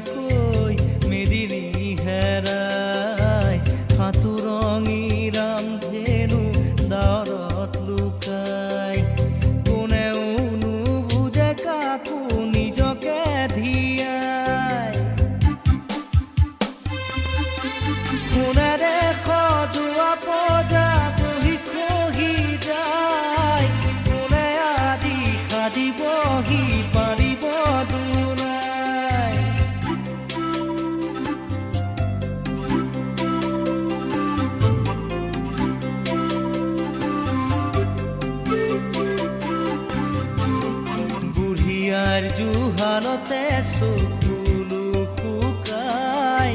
কৈ মেদিনী হেৰাই সাঁতুৰঙী ৰামধেনু ডাৱৰত লুকাই কোনেও নুবুজে কাকো নিজকে ধিয়াই সোণেৰে সজোৱা পজা কহি কহি যায় কোনে আজি সাজিবহি পাৰিব জুহালতে চকুলো শুকাই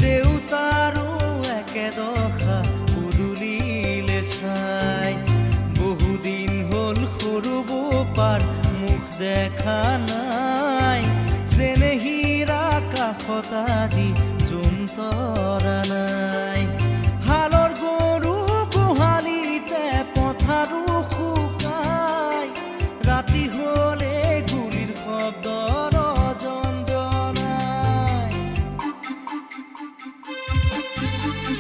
দেউতাৰো একেদশা পদূলিলে চাই বহুদিন হ'ল সৰু বোপাৰ মুখ দেখা নাই চেনেহীৰা কাষত আজি জোনতৰা নাই হালৰ গৰু গোহালিতে পথাৰো শুকাই ৰাতি হ'লে শব্দৰ জঞ্জনাই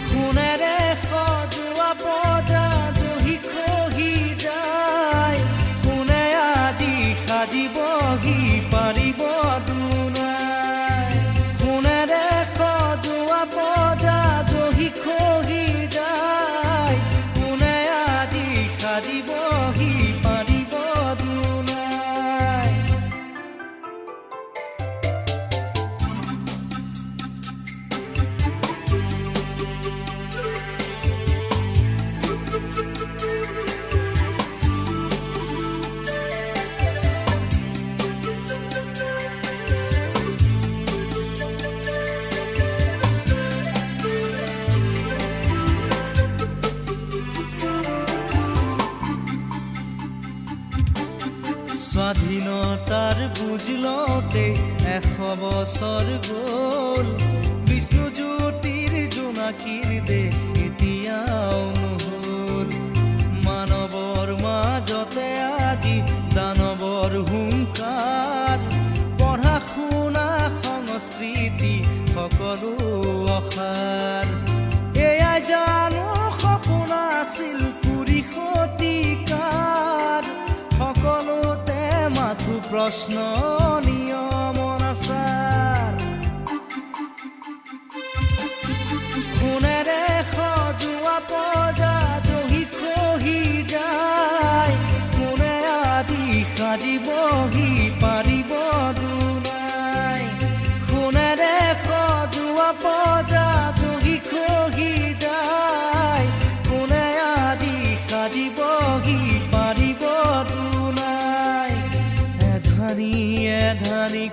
সোণেৰে সজোৱা পজা জহি খহি যায় কোনে আজি সাজিবহি পাৰিব দুনাই সোণেৰে সজোৱা পজা জহি খহি যায় কোনে আজি সাজিবহি পাৰিব স্বাধীনতাৰ বুজ লওঁতে 100 বছৰ গ'ল বিষ্ণুজ্যোতিৰ জোনাকীৰ দেশ এতিয়াও নহ'ল মানৱৰ মাজতে আজি দানৱৰ হুংকাৰ পঢ়া শুনা সংস্কৃতি সকলো অসাৰ এয়াই জানো সপোন আছিল পুৰি শতিকাৰ সকলোতে মাথো প্ৰশ্ন নিয়মন আচাৰ সোণেৰে সজোৱা পজা জহি খহি যায় কোনে আজি সাজিবহি পাৰিব দুনাই সোণেৰে সজোৱা পজা জহি খহি যায় কোনে আজি সাজিবহি পাৰিব এধানি এধানি